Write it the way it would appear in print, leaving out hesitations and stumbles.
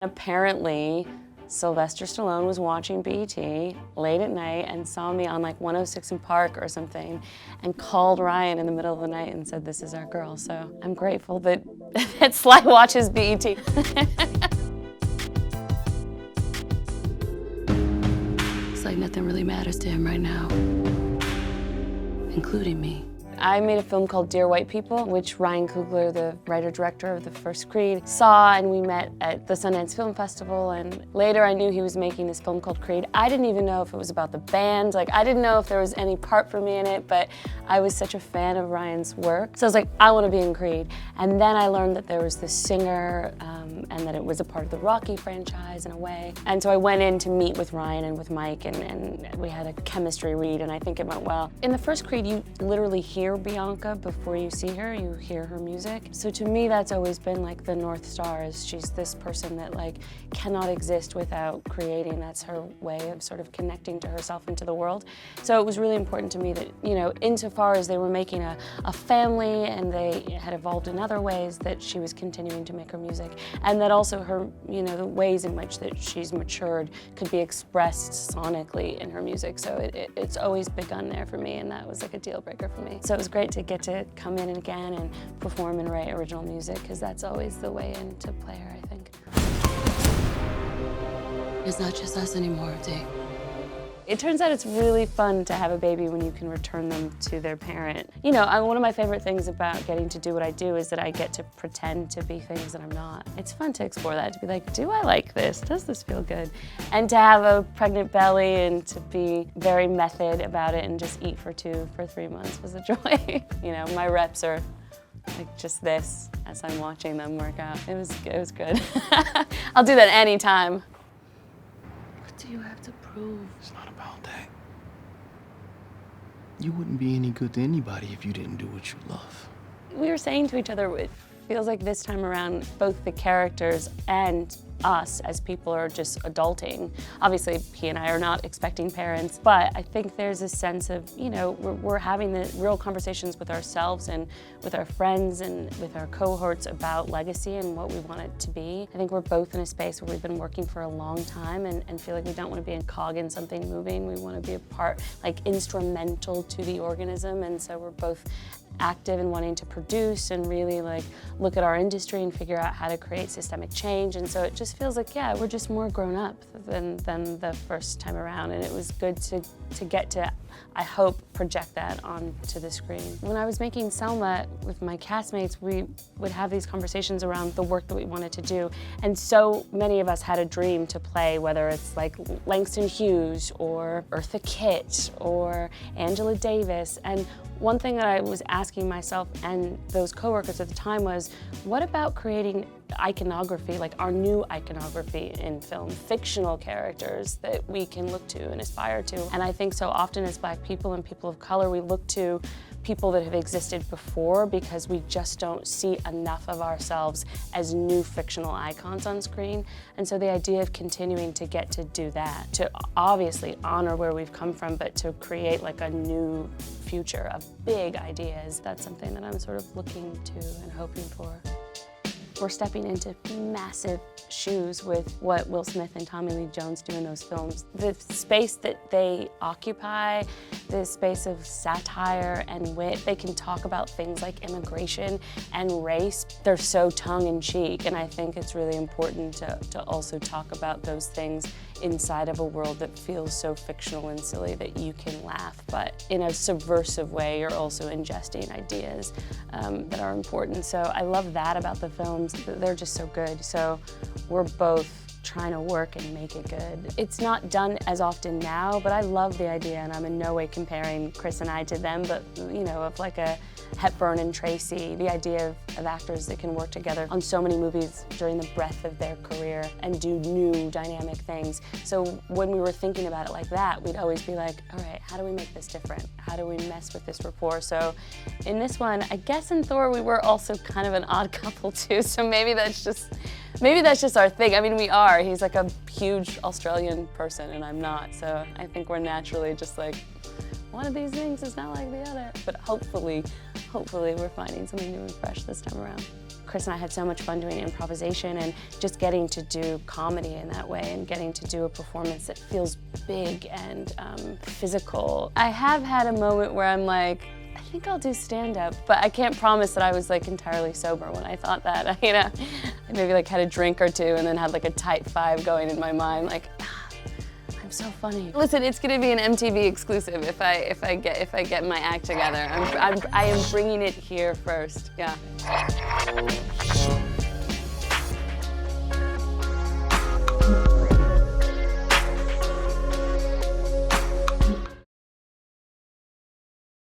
Apparently, Sylvester Stallone was watching BET late at night and saw me on like 106 in Park or something and called Ryan in the middle of the night and said, "This is our girl." So I'm grateful that, that Sly watches BET. It's like nothing really matters to him right now, including me. I made a film called Dear White People, which Ryan Coogler, the writer-director of the first Creed, saw, and we met at the Sundance Film Festival, and later I knew he was making this film called Creed. I didn't even know if it was about the band, like I didn't know if there was any part for me in it, but I was such a fan of Ryan's work. So I was like, I want to be in Creed. And then I learned that there was this singer, and that it was a part of the Rocky franchise in a way. And so I went in to meet with Ryan and with Mike, and we had a chemistry read, and I think it went well. In the first Creed, you literally hear Bianca before you see her, you hear her music. So to me, that's always been like the North Star, is she's this person that like cannot exist without creating. That's her way of sort of connecting to herself and to the world. So it was really important to me that, you know, insofar as they were making a family and they had evolved in other ways, that she was continuing to make her music. And that also her, you know, the ways in which that she's matured could be expressed sonically in her music. So it's always begun there for me, and that was like a deal breaker for me. So it was great to get to come in again and perform and write original music, because that's always the way into play her, I think. It's not just us anymore, Dave. It turns out it's really fun to have a baby when you can return them to their parent. You know, one of my favorite things about getting to do what I do is that I get to pretend to be things that I'm not. It's fun to explore that, to be like, do I like this? Does this feel good? And to have a pregnant belly and to be very method about it and just eat for 3 months was a joy. You know, my reps are like just this as I'm watching them work out. It was good. I'll do that anytime. What do you have to prove? It's not about that. You wouldn't be any good to anybody if you didn't do what you love. We were saying to each other, it feels like this time around, both the characters and us as people are just adulting. Obviously, he and I are not expecting parents, but I think there's a sense of, you know, we're having the real conversations with ourselves and with our friends and with our cohorts about legacy and what we want it to be. I think we're both in a space where we've been working for a long time and feel like we don't want to be a cog in something moving. We want to be a part, like instrumental to the organism, and so we're both active in wanting to produce and really like look at our industry and figure out how to create systemic change. And so it just feels like, yeah, we're just more grown up than the first time around. And it was good to get to, I hope, project that onto the screen. When I was making Selma with my castmates, we would have these conversations around the work that we wanted to do. And so many of us had a dream to play, whether it's like Langston Hughes or Eartha Kitt or Angela Davis. And one thing that I was asking myself and those coworkers at the time was, what about creating iconography, like our new iconography in film, fictional characters that we can look to and aspire to? And I think so often as Black people and people of color, we look to people that have existed before because we just don't see enough of ourselves as new fictional icons on screen. And so the idea of continuing to get to do that, to obviously honor where we've come from, but to create like a new future of big ideas, that's something that I'm sort of looking to and hoping for. We're stepping into massive shoes with what Will Smith and Tommy Lee Jones do in those films. The space that they occupy, the space of satire and wit, they can talk about things like immigration and race. They're so tongue-in-cheek, and I think it's really important to also talk about those things inside of a world that feels so fictional and silly that you can laugh, but in a subversive way, you're also ingesting ideas that are important. So I love that about the films. They're just so good. So we're both trying to work and make it good. It's not done as often now, but I love the idea, and I'm in no way comparing Chris and I to them, but you know, of like a Hepburn and Tracy, the idea of actors that can work together on so many movies during the breadth of their career and do new dynamic things. So when we were thinking about it like that, we'd always be like, all right, how do we make this different? How do we mess with this rapport? So in this one, I guess in Thor, we were also kind of an odd couple too, so maybe that's just our thing. I mean, we are. He's like a huge Australian person and I'm not, so I think we're naturally just like, one of these things is not like the other. But hopefully we're finding something new and fresh this time around. Chris and I had so much fun doing improvisation and just getting to do comedy in that way and getting to do a performance that feels big and physical. I have had a moment where I'm like, I think I'll do stand-up, but I can't promise that I was like entirely sober when I thought that. You know, I maybe like had a drink or two and then had like a tight 5 going in my mind, like, I'm so funny. Listen, it's gonna be an MTV exclusive if I get my act together. I am bringing it here first. Yeah.